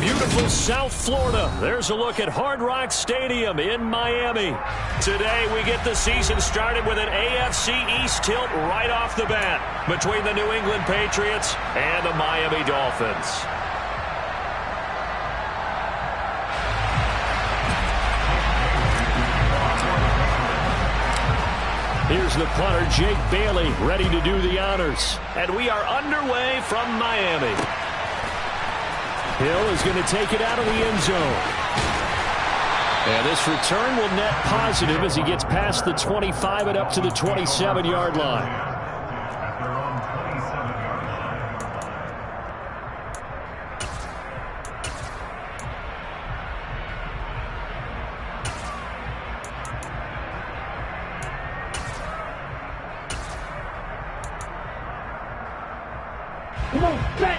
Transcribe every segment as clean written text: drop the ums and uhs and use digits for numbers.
beautiful South Florida. There's a look at Hard Rock Stadium in Miami. Today we get the season started with an AFC East tilt right off the bat between the New England Patriots and the Miami Dolphins. Here's the punter, Jake Bailey, ready to do the honors. And we are underway from Miami. Hill is going to take it out of the end zone. And this return will net positive as he gets past the 25 and up to the 27-yard line. Come on, set!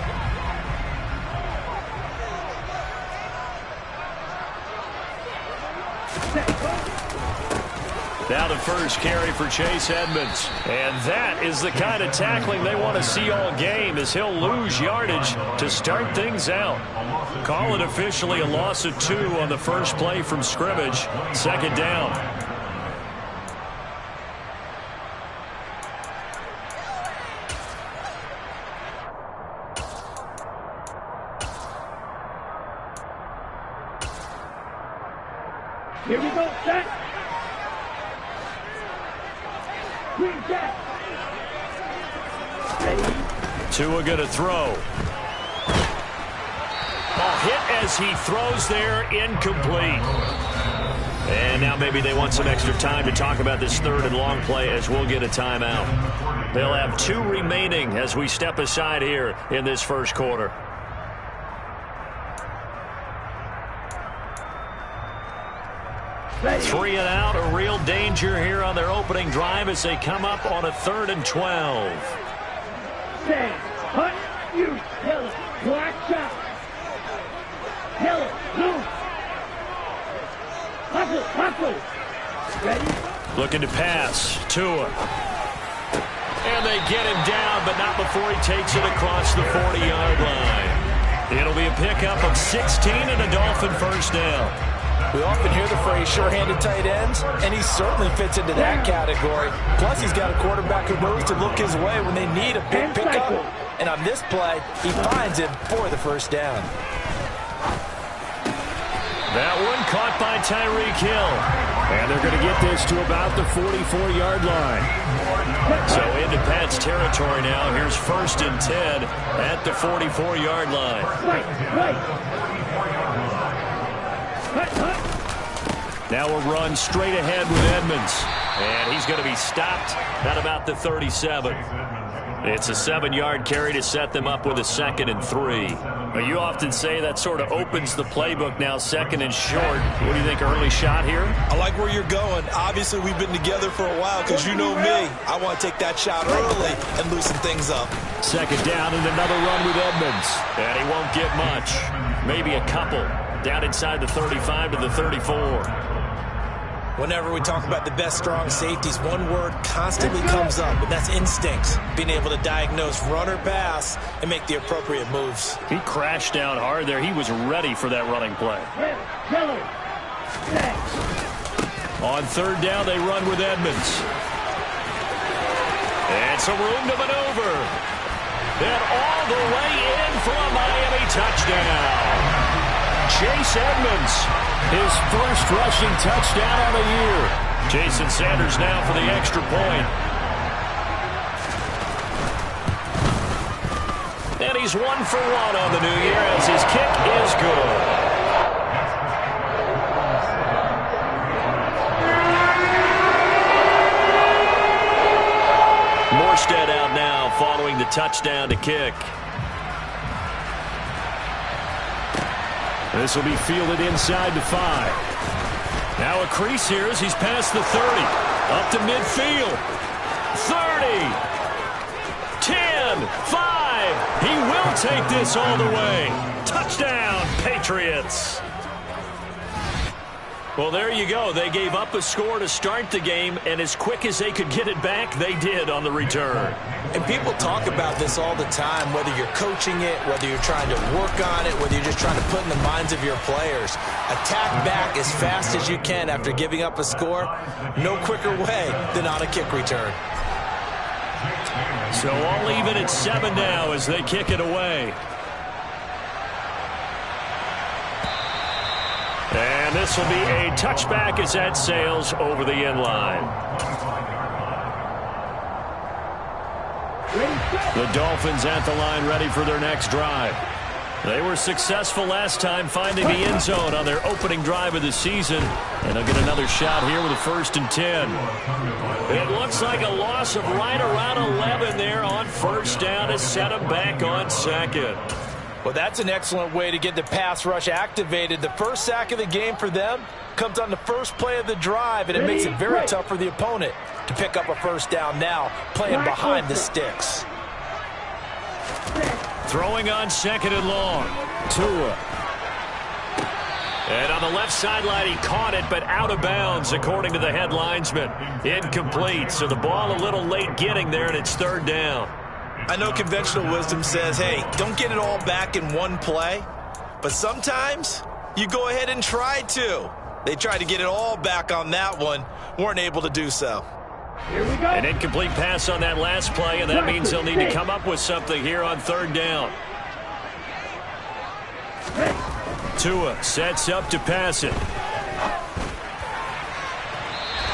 Now the first carry for Chase Edmonds. And that is the kind of tackling they want to see all game, as he'll lose yardage to start things out. Call it officially a loss of 2 on the first play from scrimmage. Second down. Here we go, set! Green set! Tua going to throw. Ball hit as he throws there, incomplete. And now maybe they want some extra time to talk about this third and long play, as we'll get a timeout. They'll have 2 remaining as we step aside here in this first quarter. Ready. 3 and out, a real danger here on their opening drive as they come up on a 3rd and 12. Say, hut, you, hill, black shot. Hill, loose. Hustle, hustle. Ready? Looking to pass. Tua. And they get him down, but not before he takes it across the 40-yard line. It'll be a pickup of 16 and a Dolphin first down. We often hear the phrase sure-handed tight ends, and he certainly fits into that category. Plus, he's got a quarterback who knows to look his way when they need a big pickup. And on this play, he finds it for the first down. That one caught by Tyreek Hill. And they're going to get this to about the 44-yard line. So into Pat's territory now. Here's 1st and 10 at the 44-yard line. Now a run straight ahead with Edmonds. And he's going to be stopped at about the 37. It's a 7-yard carry to set them up with a 2nd and 3. Now, you often say that sort of opens the playbook now, 2nd and short. What do you think, early shot here? I like where you're going. Obviously, we've been together for a while because you know me. I want to take that shot early and loosen things up. 2nd down and another run with Edmonds. And he won't get much. Maybe a couple. Down inside the 35 to the 34. Whenever we talk about the best strong safeties, one word constantly comes up, and that's instinct. Being able to diagnose run or pass and make the appropriate moves. He crashed down hard there. He was ready for that running play. On 3rd down, they run with Edmonds. And some room to maneuver. And all the way in for a Miami touchdown. Chase Edmonds, his first rushing touchdown on the year. Jason Sanders now for the extra point. And he's 1 for 1 on the new year as his kick is good. Morstead out now following the touchdown to kick. This will be fielded inside the 5. Now a crease here as he's past the 30. Up to midfield. 30. 10. 5. He will take this all the way. Touchdown, Patriots. Well, there you go. They gave up a score to start the game, and as quick as they could get it back, they did on the return. And people talk about this all the time, whether you're coaching it, whether you're trying to work on it, whether you're just trying to put in the minds of your players. Attack back as fast as you can after giving up a score. No quicker way than on a kick return. So all even at 7 now as they kick it away. And this will be a touchback as that sails over the end line. The Dolphins at the line ready for their next drive. They were successful last time finding the end zone on their opening drive of the season. And they'll get another shot here with a 1st and 10. It looks like a loss of right around 11 there on 1st down to set them back on 2nd. Well, that's an excellent way to get the pass rush activated. The first sack of the game for them comes on the first play of the drive, and it makes it very tough for the opponent to pick up a 1st down now, playing behind the sticks. Throwing on 2nd and long. Tua. And on the left sideline, he caught it, but out of bounds, according to the head linesman. Incomplete, so the ball a little late getting there, and it's 3rd down. I know conventional wisdom says, hey, don't get it all back in one play. But sometimes you go ahead and try to. They tried to get it all back on that one. Weren't able to do so. Here we go. An incomplete pass on that last play, and that means they'll need to come up with something here on 3rd down. Tua sets up to pass it.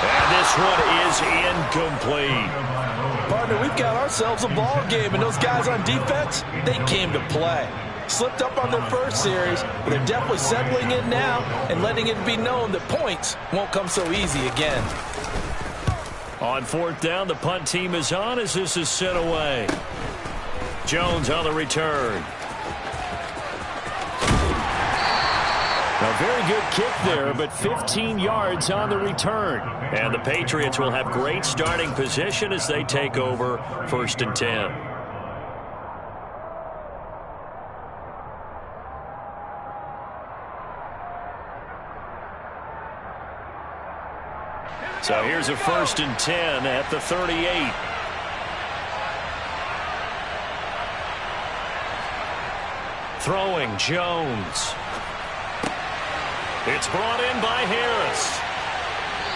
And this one is incomplete. Partner, we've got ourselves a ball game, and those guys on defense, they came to play. Slipped up on their first series, but they're definitely settling in now and letting it be known that points won't come so easy again. On 4th down, the punt team is on as this is sent away. Jones on the return. A very good kick there, but 15 yards on the return. And the Patriots will have great starting position as they take over 1st and 10. So here's a 1st and 10 at the 38. Throwing Jones. It's brought in by Harris.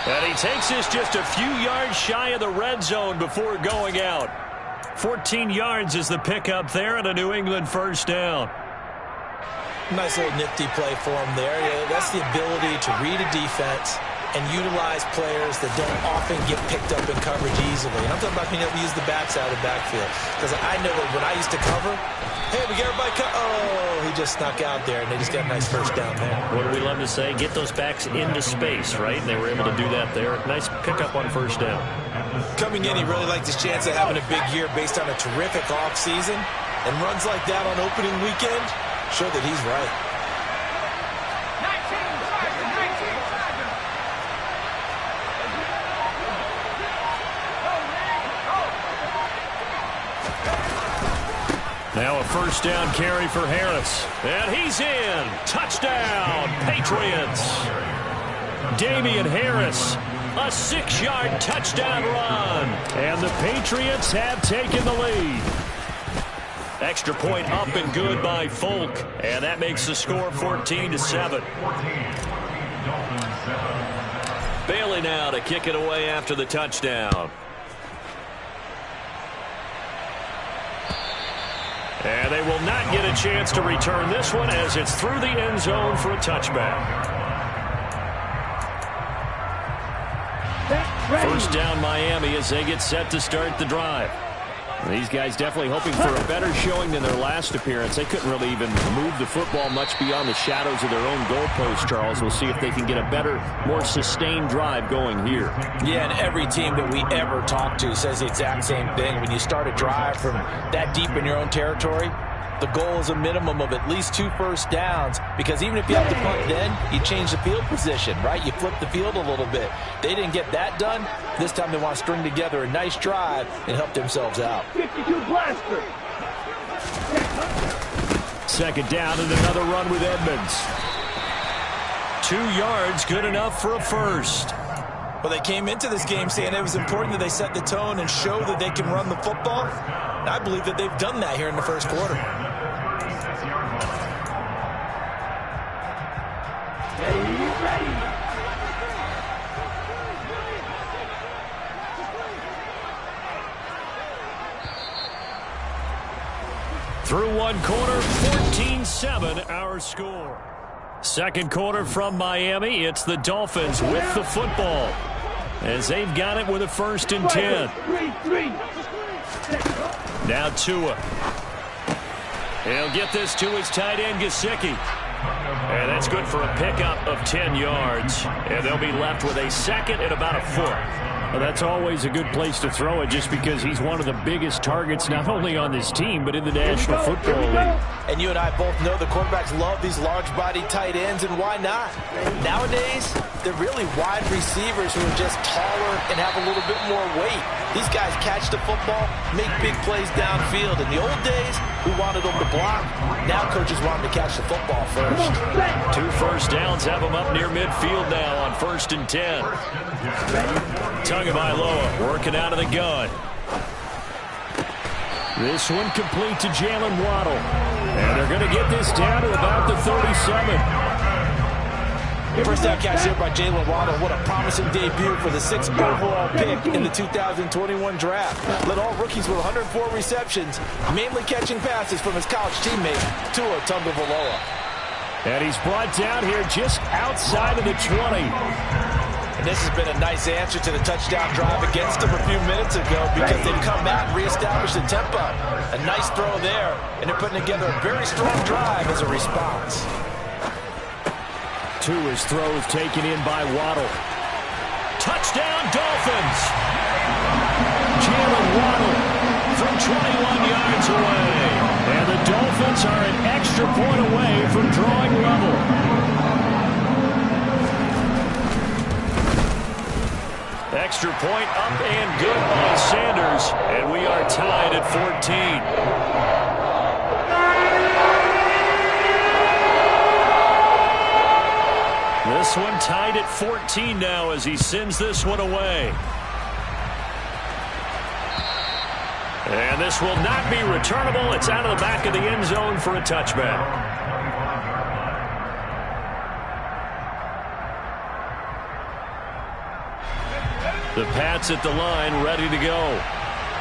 And he takes this just a few yards shy of the red zone before going out. 14 yards is the pickup there and a New England 1st down. Nice little nifty play for him there. Yeah, that's the ability to read a defense and utilize players that don't often get picked up in coverage easily. And I'm talking about being able to use the backside of the backfield. Because I know that when I used to cover, hey, we get everybody oh, he just snuck out there, and they just got a nice 1st down there. What do we love to say? Get those backs into space, right? And they were able to do that there. Nice pickup on 1st down. Coming in, he really liked his chance of having a big year based on a terrific offseason. And runs like that on opening weekend show that he's right. Now a 1st down carry for Harris. And he's in. Touchdown, Patriots. Damian Harris, a 6-yard touchdown run. And the Patriots have taken the lead. Extra point up and good by Folk. And that makes the score 14-7. Bailey now to kick it away after the touchdown. And they will not get a chance to return this one as it's through the end zone for a touchback. 1st down Miami as they get set to start the drive. These guys definitely hoping for a better showing than their last appearance. They couldn't really even move the football much beyond the shadows of their own goalpost, Charles. We'll see if they can get a better, more sustained drive going here. Yeah, and every team that we ever talk to says the exact same thing. When you start a drive from that deep in your own territory, the goal is a minimum of at least 2 1st downs, because even if you have to punt then, you change the field position, right? You flip the field a little bit. They didn't get that done. This time they want to string together a nice drive and help themselves out. 52 blaster. 2nd down and another run with Edmonds. 2 yards, good enough for a first. Well, they came into this game saying it was important that they set the tone and show that they can run the football. And I believe that they've done that here in the first quarter. Through one quarter, 14-7 our score. Second quarter from Miami, it's the Dolphins with the football as they've got it with a 1st and 10. Now Tua. He'll get this to his tight end, Gesicki. And that's good for a pickup of 10 yards. And they'll be left with a 2nd and about a foot. Well, that's always a good place to throw it just because he's one of the biggest targets not only on this team but in the National Football League. And you and I both know the quarterbacks love these large-bodied tight ends, and why not? Nowadays, they're really wide receivers who are just taller and have a little bit more weight. These guys catch the football, make big plays downfield. In the old days, we wanted them to block. Now coaches want them to catch the football first. 2 first downs have them up near midfield now on 1st and 10. Tagovailoa working out of the gun. This one complete to Jalen Waddle. And they're going to get this down to about the 37. First down catch here by Jalen Waddle. What a promising debut for the 6th overall pick in the 2021 draft. Led all rookies with 104 receptions, mainly catching passes from his college teammate, Tua Tagovailoa. And he's brought down here just outside of the 20. And this has been a nice answer to the touchdown drive against them a few minutes ago because they've come out and reestablished the tempo. A nice throw there, and they're putting together a very strong drive as a response. Tua's throw is taken in by Waddle. Touchdown, Dolphins! Jalen Waddle from 21 yards away. And the Dolphins are an extra point away from drawing level. Extra point up and good by Sanders. And we are tied at 14. This one tied at 14 now as he sends this one away. And this will not be returnable. It's out of the back of the end zone for a touchback. The Pats at the line, ready to go.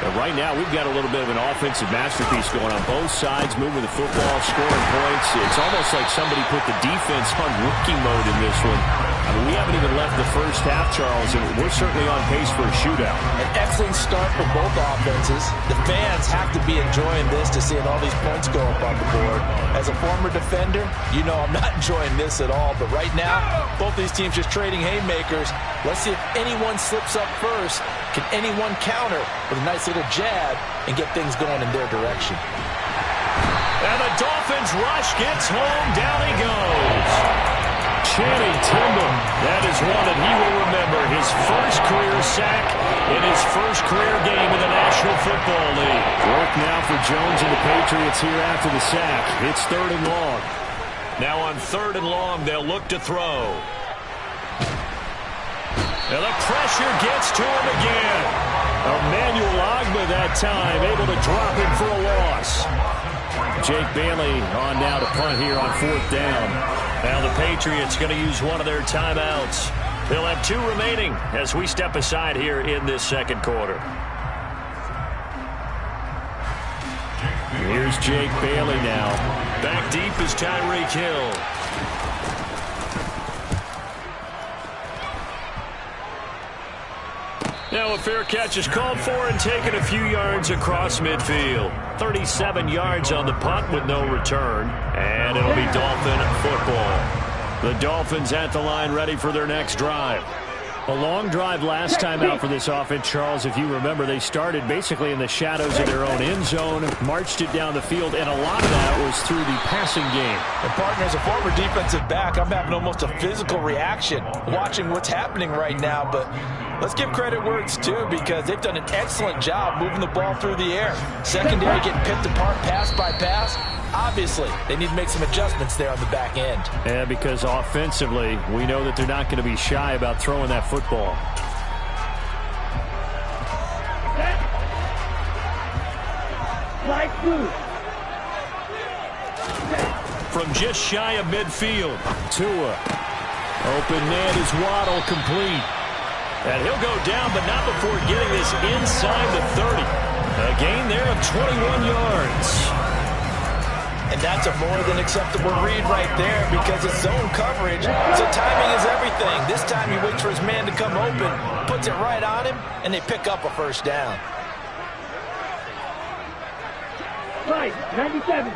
And right now, we've got a little bit of an offensive masterpiece going on both sides, moving the football, scoring points. It's almost like somebody put the defense on rookie mode in this one. I mean, we haven't even left the first half, Charles, and we're certainly on pace for a shootout. An excellent start for both offenses. The fans have to be enjoying this to seeing all these points go up on the board. As a former defender, you know I'm not enjoying this at all. But right now, both these teams just trading haymakers. Let's see if anyone slips up first. Can anyone counter with a nice little jab and get things going in their direction? And the Dolphins rush gets home. Down he goes. Channing Tindall, that is one that he will remember. His first career sack in his first career game in the National Football League. Work now for Jones and the Patriots here after the sack. It's 3rd and long. Now on 3rd and long, they'll look to throw. And the pressure gets to him again. Emmanuel Ogbah that time, able to drop him for a loss. Jake Bailey on now to punt here on 4th down. Now the Patriots going to use one of their timeouts. They'll have 2 remaining as we step aside here in this second quarter. Here's Jake Bailey now. Back deep is Tyreek Hill. Now a fair catch is called for and taken a few yards across midfield. 37 yards on the punt with no return. And it'll be Dolphin football. The Dolphins at the line ready for their next drive. A long drive last time out for this offense, Charles. If you remember, they started basically in the shadows of their own end zone, marched it down the field, and a lot of that was through the passing game. And partner, as a former defensive back, I'm having almost a physical reaction watching what's happening right now. But Let's give credit where it's due because they've done an excellent job moving the ball through the air. Secondary getting picked apart pass by pass. Obviously, they need to make some adjustments there on the back end. Yeah, because offensively, we know that they're not going to be shy about throwing that football. From just shy of midfield, Tua. Open man is Waddle, complete. And he'll go down, but not before getting this inside the 30. A gain there of 21 yards. And that's a more than acceptable read right there because it's zone coverage, so timing is everything. This time he waits for his man to come open, puts it right on him, and they pick up a first down. 97.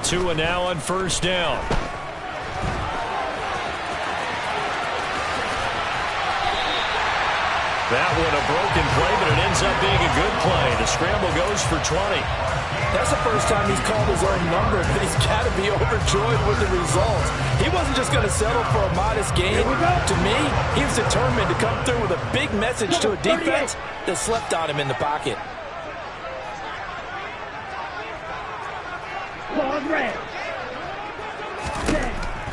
Tua now on first down. That one a broken play, but it ends up being a good play. The scramble goes for 20. That's the first time he's called his own number, but he's got to be overjoyed with the results. He wasn't just going to settle for a modest gain. To me, he was determined to come through with a big message to a defense that slept on him in the pocket.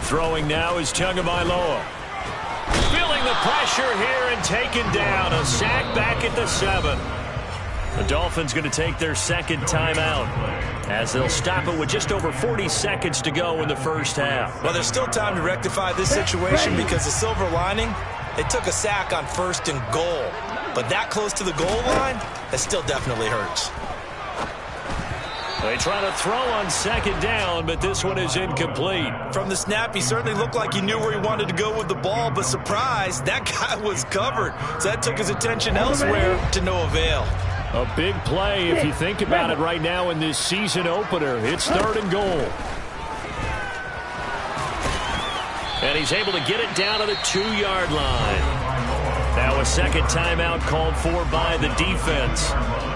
Throwing now is Tagovailoa. Feeling the pressure here and taken down. A sack back at the 7. The Dolphins going to take their second timeout as they'll stop it with just over 40 seconds to go in the first half. Well, there's still time to rectify this situation because the silver lining, they took a sack on 1st and goal. But that close to the goal line, that still definitely hurts. They try to throw on 2nd down, but this one is incomplete. From the snap, he certainly looked like he knew where he wanted to go with the ball, but surprise, that guy was covered. So that took his attention elsewhere to no avail. A big play if you think about it right now in this season opener. It's 3rd and goal. And he's able to get it down to the 2-yard line. Now a second timeout called for by the defense,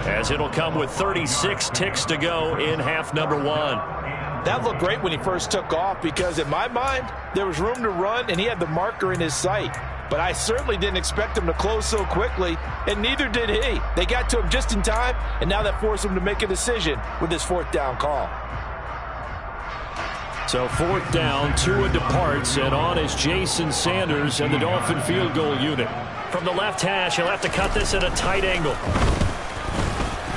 as it'll come with 36 ticks to go in half number 1. That looked great when he first took off because in my mind, there was room to run and he had the marker in his sight. But I certainly didn't expect him to close so quickly, and neither did he. They got to him just in time, and now that forced him to make a decision with his 4th down call. So 4th down, Tua departs, and on is Jason Sanders and the Dolphin field goal unit. From the left hash, he'll have to cut this at a tight angle.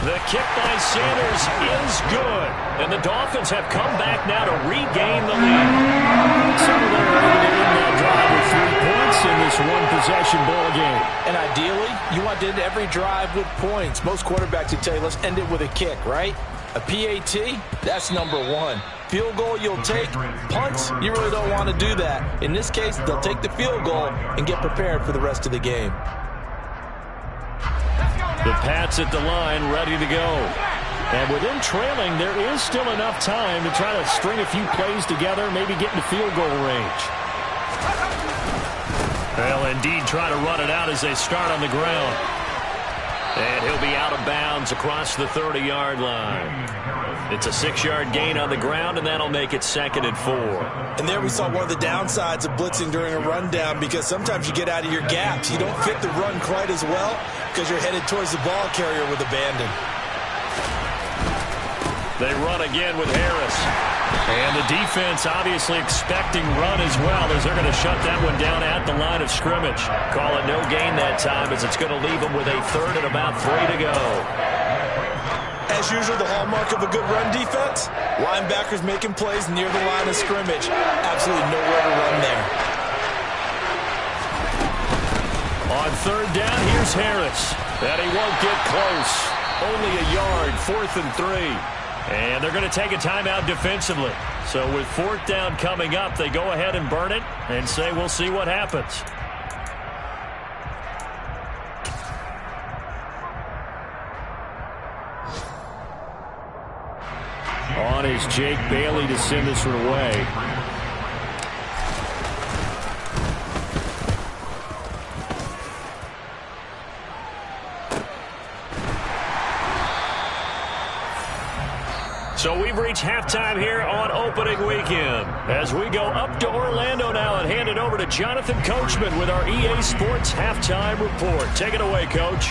The kick by Sanders is good. And the Dolphins have come back now to regain the lead. So they're able to end that drive with 3 points in this one-possession ball game. And ideally, you want to end every drive with points. Most quarterbacks would tell you, let's end it with a kick, right? A PAT, that's number 1. Field goal you'll take. Punts, you really don't want to do that. In this case, they'll take the field goal and get prepared for the rest of the game. The Pats at the line, ready to go. And with them trailing, there is still enough time to try to string a few plays together, maybe get into field goal range. They'll indeed try to run it out as they start on the ground. And he'll be out of bounds across the 30-yard line. It's a 6-yard gain on the ground, and that'll make it 2nd and 4. And there we saw one of the downsides of blitzing during a rundown because sometimes you get out of your gaps. You don't fit the run quite as well because you're headed towards the ball carrier with abandon. They run again with Harris. And the defense obviously expecting run as well as they're going to shut that one down at the line of scrimmage. Call it no gain that time as it's going to leave them with a 3rd and about 3 to go. As usual, the hallmark of a good run defense, linebackers making plays near the line of scrimmage. Absolutely nowhere to run there. On 3rd down, here's Harris. And he won't get close. Only a yard, 4th and 3. And they're going to take a timeout defensively. So with 4th down coming up, they go ahead and burn it and say we'll see what happens. On is Jake Bailey to send this one away. So we've reached halftime here on opening weekend. As we go up to Orlando now and hand it over to Jonathan Coachman with our EA Sports Halftime Report. Take it away, Coach.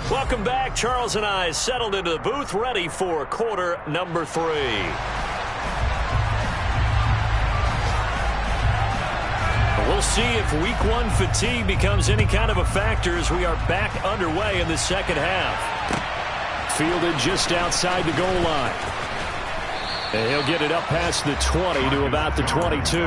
Welcome back. Charles and I settled into the booth, ready for quarter number 3. We'll see if week 1 fatigue becomes any kind of a factor as we are back underway in the second half. Fielded just outside the goal line. And he'll get it up past the 20 to about the 22.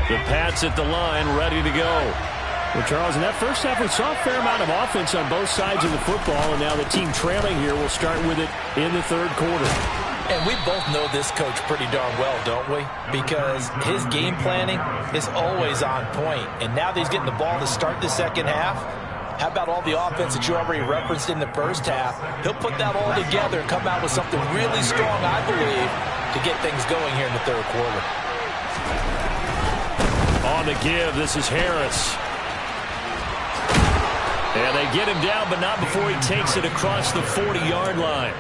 The Pats at the line, ready to go. Well, Charles, in that first half, we saw a fair amount of offense on both sides of the football, and now the team trailing here will start with it in the third quarter. And we both know this coach pretty darn well, don't we? Because his game planning is always on point. And now that he's getting the ball to start the second half, how about all the offense that you already referenced in the first half? He'll put that all together and come out with something really strong, I believe, to get things going here in the third quarter. On the give, this is Harris. And they get him down, but not before he takes it across the 40-yard line.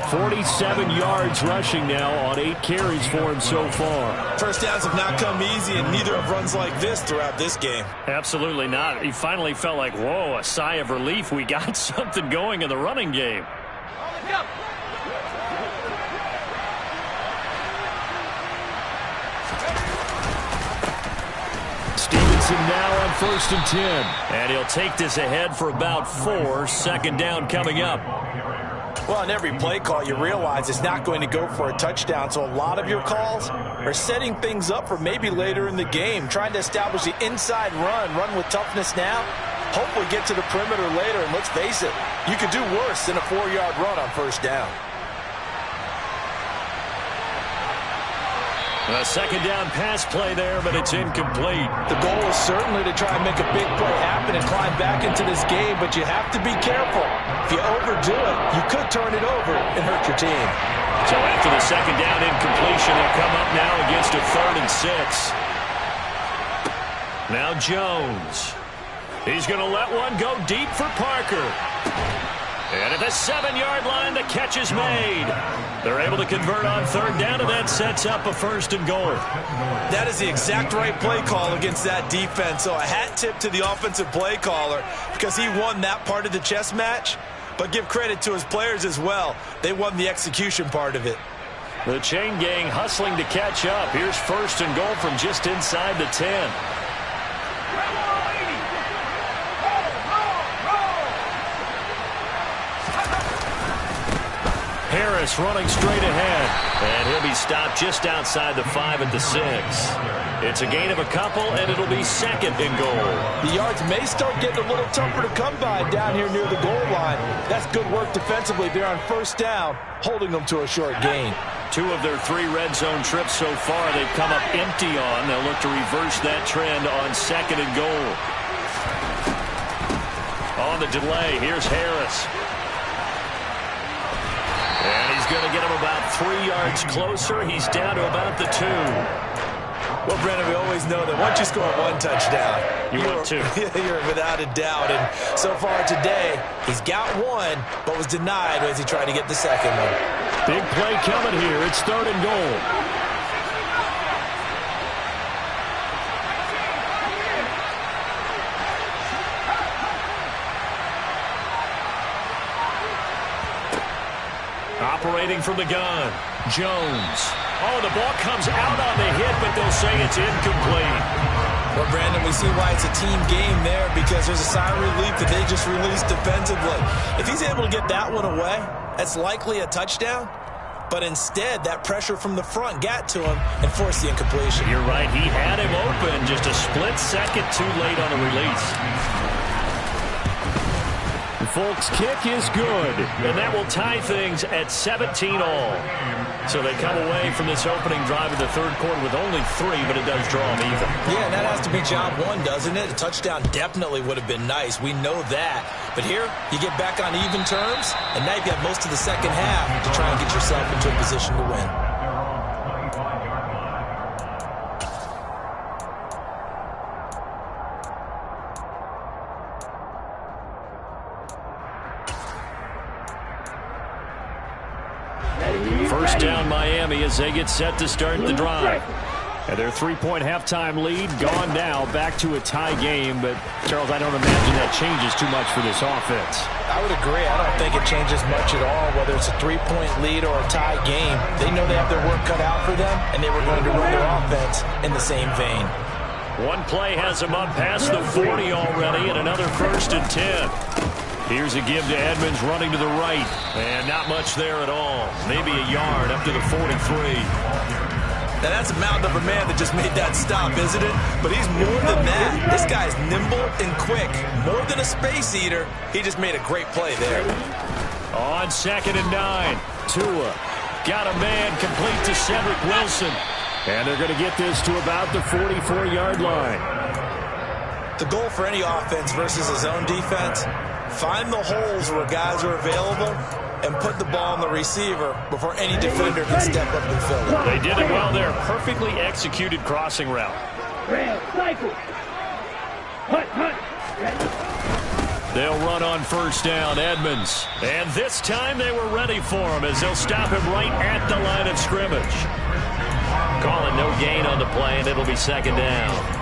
47 yards rushing now on 8 carries for him so far. First downs have not come easy, and neither have runs like this throughout this game. Absolutely not. He finally felt like, whoa, a sigh of relief. We got something going in the running game. Now on 1st and 10. And he'll take this ahead for about 4. Second down coming up. Well, on every play call, you realize it's not going to go for a touchdown. So a lot of your calls are setting things up for maybe later in the game, trying to establish the inside run with toughness now. Hopefully get to the perimeter later. And let's face it, you could do worse than a 4-yard run on first down. A second down pass play there, but it's incomplete. The goal is certainly to try and make a big play happen and climb back into this game, but you have to be careful. If you overdo it, you could turn it over and hurt your team. So after the second down incompletion, they'll come up now against a 3rd and 6. Now Jones. He's going to let one go deep for Parker. And at the 7-yard line, the catch is made. They're able to convert on 3rd down, and that sets up a 1st and goal. That is the exact right play call against that defense. So a hat tip to the offensive play caller because he won that part of the chess match. But give credit to his players as well. They won the execution part of it. The chain gang hustling to catch up. Here's 1st and goal from just inside the 10. Harris running straight ahead. And he'll be stopped just outside the 5 at the 6. It's a gain of a couple, and it'll be 2nd and goal. The yards may start getting a little tougher to come by down here near the goal line. That's good work defensively. They're on 1st down, holding them to a short gain. 2 of their 3 red zone trips so far they've come up empty on. They'll look to reverse that trend on 2nd and goal. On the delay, here's Harris. And he's going to get him about 3 yards closer. He's down to about the 2. Well, Brennan, we always know that once you score 1 touchdown, want 2. You're without a doubt. And so far today, he's got 1, but was denied as he tried to get the 2nd one. Big play coming here. It's 3rd and goal. Operating from the gun, Jones. Oh, the ball comes out on the hit, but they'll say it's incomplete. Well, Brandon, we see why it's a team game there because there's a sigh of relief that they just released defensively. If he's able to get that one away, that's likely a touchdown. But instead, that pressure from the front got to him and forced the incompletion. You're right. He had him open just a split second too late on the release. Folks' kick is good, and that will tie things at 17 all. So they come away from this opening drive of the third quarter with only 3, but it does draw them even. Yeah, and that has to be job one, doesn't it? A touchdown definitely would have been nice. We know that. But here, you get back on even terms, and now you've got most of the second half to try and get yourself into a position to win. First down Miami as they get set to start the drive. And their 3-point halftime lead gone now, back to a tie game. But, Charles, I don't imagine that changes too much for this offense. I would agree. I don't think it changes much at all, whether it's a 3-point lead or a tie game. They know they have their work cut out for them, and they were going to run their offense in the same vein. One play has them up past the 40 already, and another 1st and 10. Here's a give to Edmonds running to the right. And not much there at all. Maybe a yard up to the 43. Now, that's a mountain of a man that just made that stop, isn't it? But he's more than that. This guy's nimble and quick. More than a space eater. He just made a great play there. On 2nd and 9. Tua got a man complete to Cedric Wilson. And they're going to get this to about the 44-yard line. The goal for any offense versus a zone defense, find the holes where guys are available and put the ball on the receiver before any defender can step up and fill it. They did it well there. Perfectly executed crossing route. They'll run on 1st down, Edmonds. And this time they were ready for him as they'll stop him right at the line of scrimmage. Calling no gain on the play, and it'll be 2nd down.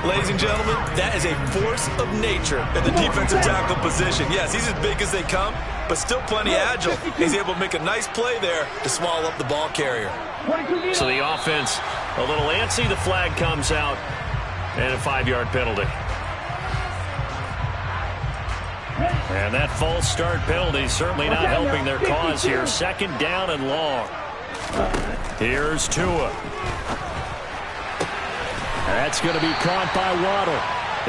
Ladies and gentlemen, that is a force of nature in the defensive tackle position. Yes, he's as big as they come, but still plenty agile. He's able to make a nice play there to swallow up the ball carrier. So the offense a little antsy. The flag comes out, and a 5-yard penalty. And that false start penalty certainly not helping their cause here. 2nd down and long. Here's Tua. That's going to be caught by Waddle.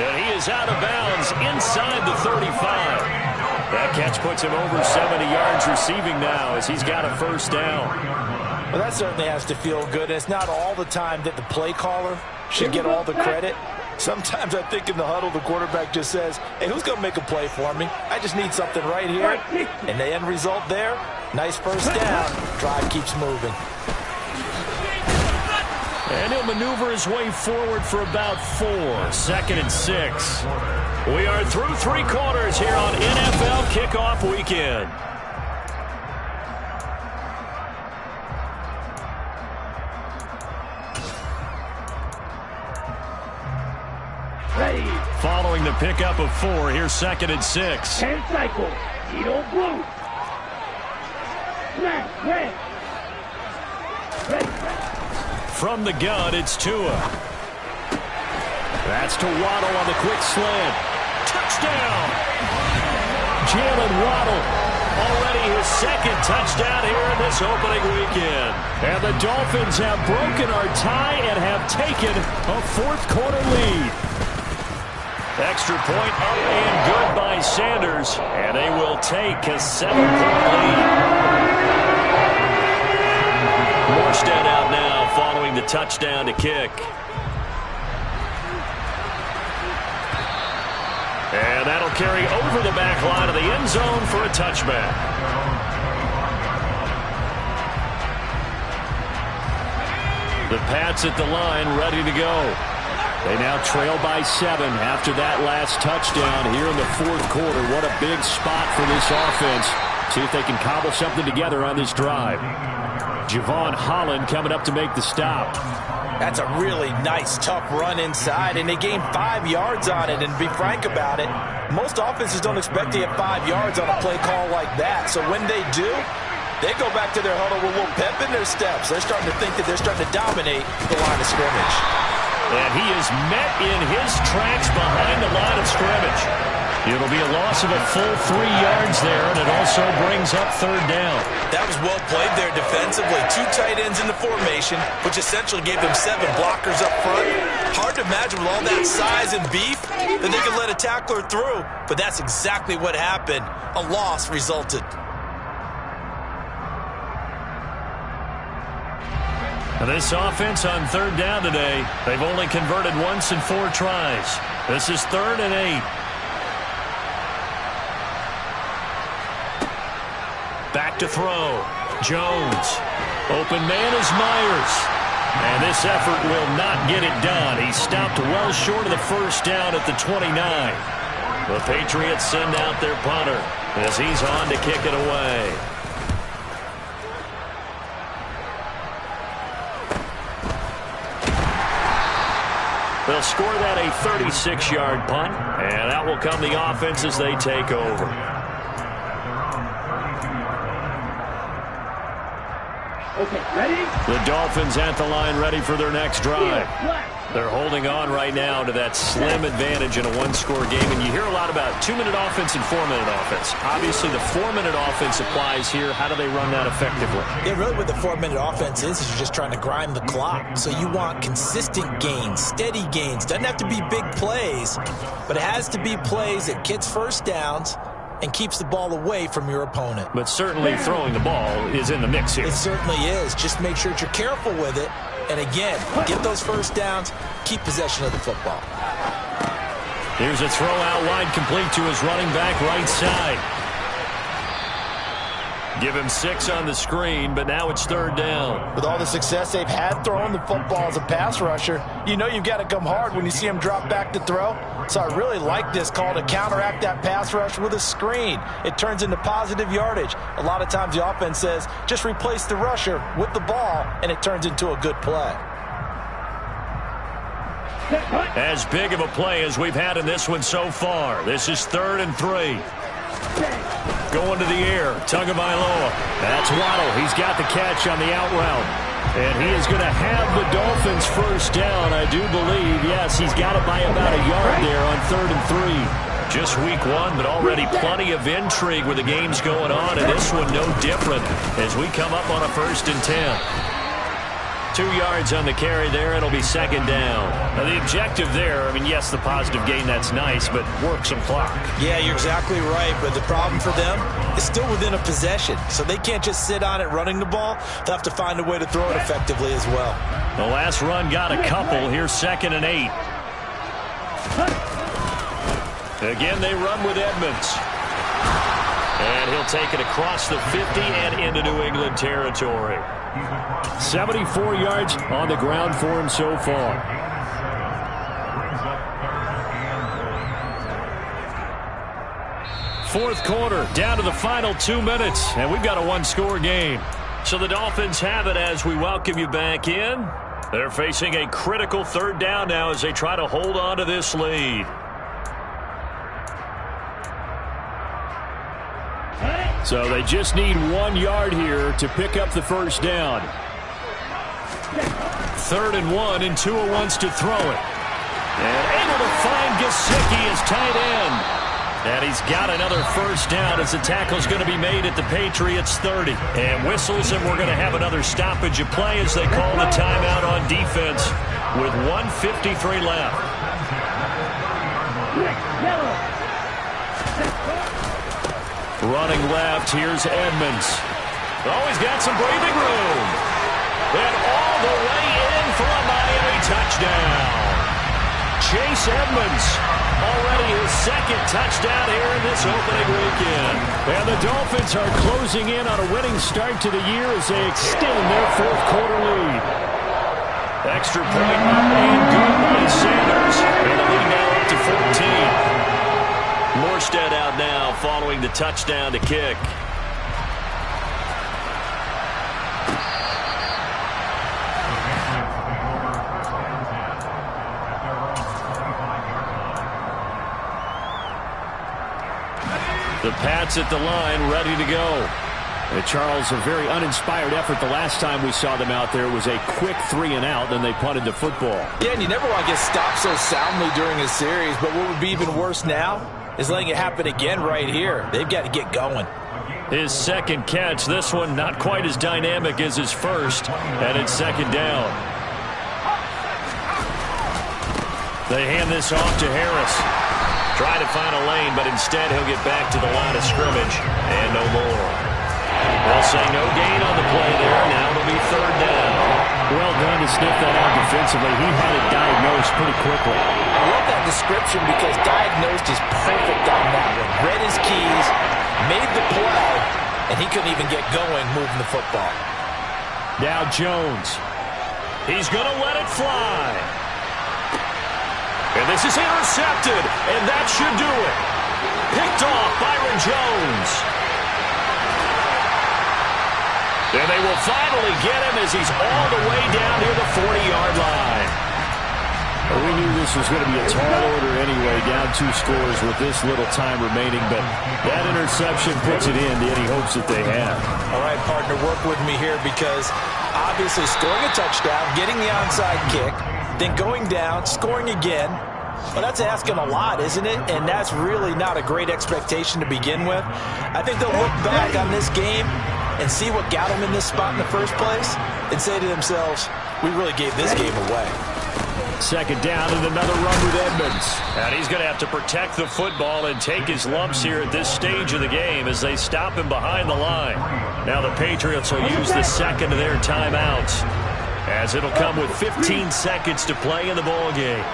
And he is out of bounds inside the 35. That catch puts him over 70 yards receiving now as he's got a 1st down. Well, that certainly has to feel good. It's not all the time that the play caller should get all the credit. Sometimes I think in the huddle, the quarterback just says, hey, who's going to make a play for me? I just need something right here. And the end result there, nice 1st down. Drive keeps moving. And he'll maneuver his way forward for about 4. 2nd and 6. We are through 3 quarters here on NFL Kickoff Weekend. Ready. Following the pickup of 4, here's 2nd and 6. 10 cycles. Edo blue. Snap. Red. Ready. From the gun, it's Tua. That's to Waddle on the quick slant. Touchdown! Jalen Waddle, already his 2nd touchdown here in this opening weekend. And the Dolphins have broken our tie and have taken a 4th quarter lead. Extra point up and good by Sanders. And they will take a 7-point lead. Morstead out now following the touchdown to kick. And that'll carry over the back line of the end zone for a touchback. The Pats at the line ready to go. They now trail by 7 after that last touchdown here in the 4th quarter. What a big spot for this offense. See if they can cobble something together on this drive. Javon Holland coming up to make the stop. That's a really nice, tough run inside, and they gained 5 yards on it. And to be frank about it, most offenses don't expect to get 5 yards on a play call like that. So when they do, they go back to their huddle with a little pep in their steps. They're starting to think that they're starting to dominate the line of scrimmage. And he is met in his tracks behind the line of scrimmage. It'll be a loss of a full 3 yards there, and it also brings up 3rd down. That was well played there defensively. 2 tight ends in the formation, which essentially gave them 7 blockers up front. Hard to imagine with all that size and beef that they could let a tackler through, but that's exactly what happened. A loss resulted. This offense on third down today, they've only converted once in 4 tries. This is 3rd and 8. Back to throw. Jones. Open man is Myers. And this effort will not get it done. He stopped well short of the first down at the 29. The Patriots send out their punter as he's on to kick it away. They'll score that a 36-yard punt, and out will come the offense as they take over. Okay, ready? The Dolphins at the line ready for their next drive. They're holding on right now to that slim advantage in a one-score game, and you hear a lot about 2-minute offense and 4-minute offense. Obviously, the 4-minute offense applies here. How do they run that effectively? Yeah, really what the 4-minute offense is you're just trying to grind the clock. So you want consistent gains, steady gains. Doesn't have to be big plays, but it has to be plays that gets first downs and keeps the ball away from your opponent. But certainly throwing the ball is in the mix here. It certainly is. Just make sure that you're careful with it. And again, get those first downs, keep possession of the football. Here's a throw out wide, complete to his running back right side. Give him 6 on the screen, but now it's 3rd down. With all the success they've had throwing the football as a pass rusher, you know you've got to come hard when you see him drop back to throw. So I really like this call to counteract that pass rush with a screen. It turns into positive yardage. A lot of times the offense says, just replace the rusher with the ball, and it turns into a good play. As big of a play as we've had in this one so far. This is 3rd and 3. Going to the air, Tagovailoa. That's Waddle. He's got the catch on the out route. And he is going to have the Dolphins first down, I do believe. Yes, he's got it by about a yard there on 3rd and 3. Just week 1, but already plenty of intrigue with the games going on, and this one no different as we come up on a 1st and 10. 2 yards on the carry there. It'll be 2nd down. Now, the objective there, I mean, yes, the positive gain, that's nice, but work some clock. Yeah, you're exactly right, but the problem for them is still within a possession, so they can't just sit on it running the ball. They'll have to find a way to throw it effectively as well. The last run got a couple. Here's 2nd and 8. Again, they run with Edmonds. And he'll take it across the 50 and into New England territory. 74 yards on the ground for him so far. Fourth quarter, down to the final 2 minutes, and we've got a one-score game. So the Dolphins have it as we welcome you back in. They're facing a critical 3rd down now as they try to hold on to this lead. So they just need 1 yard here to pick up the first down. 3rd and 1, and Tua wants to throw it. And able to find Gesicki as tight end. And he's got another first down as the tackle's going to be made at the Patriots 30. And whistles, and we're going to have another stoppage of play as they call the timeout on defense with 1:53 left. Running left, here's Edmonds. Oh, he's got some breathing room. And all the way in for a Miami touchdown. Chase Edmonds, already his 2nd touchdown here in this opening weekend. And the Dolphins are closing in on a winning start to the year as they extend their 4th quarter lead. Extra point up and good by Sanders. And the lead now up to 14. Morstead out now following the touchdown to kick. The Pats at the line, ready to go. Charles, a very uninspired effort the last time we saw them out there. It was a quick 3 and out, then they punted the football. Yeah, and you never want to get stopped so soundly during a series, but what would be even worse now is letting it happen again right here. They've got to get going. His 2nd catch, this one not quite as dynamic as his first, and it's 2nd down. They hand this off to Harris. Try to find a lane, but instead he'll get back to the line of scrimmage, and no more. They'll say no gain on the play there. Now it'll be 3rd down. Well done to sniff that out defensively. He had it diagnosed pretty quickly. I love that description because diagnosed is perfect on that one. Read his keys, made the play, and he couldn't even get going moving the football. Now Jones. He's going to let it fly. And this is intercepted, and that should do it. Picked off Byron Jones. And they will finally get him as he's all the way down near the 40-yard line. Well, we knew this was going to be a tall order anyway, down 2 scores with this little time remaining, but that interception puts it in to any hopes that they have. All right, partner, work with me here because obviously scoring a touchdown, getting the onside kick, then going down, scoring again. Well, that's asking a lot, isn't it? And that's really not a great expectation to begin with. I think they'll look back on this game and see what got them in this spot in the first place and say to themselves, we really gave this game away. Second down and another run with Edmonds. And he's going to have to protect the football and take his lumps here at this stage of the game as they stop him behind the line. Now the Patriots will use the second of their timeouts as it'll come with 15 seconds to play in the ball game.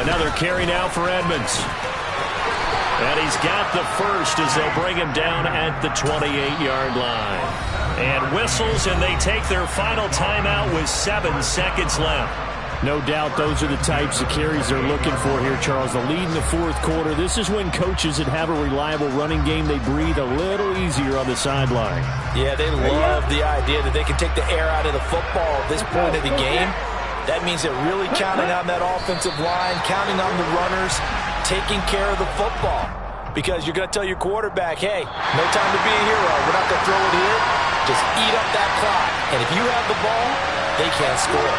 Another carry now for Edmonds. And he's got the first as they'll bring him down at the 28-yard line. And whistles, and they take their final timeout with 7 seconds left. No doubt those are the types of carries they're looking for here, Charles. The lead in the fourth quarter. This is when coaches that have a reliable running game, they breathe a little easier on the sideline. Yeah, they love the idea that they can take the air out of the football at this point of the game. That means they're really counting on that offensive line, counting on the runners, taking care of the football. Because you're going to tell your quarterback, hey, no time to be a hero. We're not going to throw it here. Just eat up that clock. And if you have the ball, they can't score.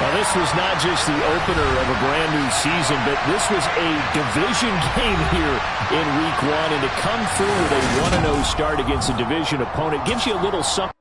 Now, this was not just the opener of a brand-new season, but this was a division game here in Week 1. And to come through with a 1-0 start against a division opponent gives you a little something.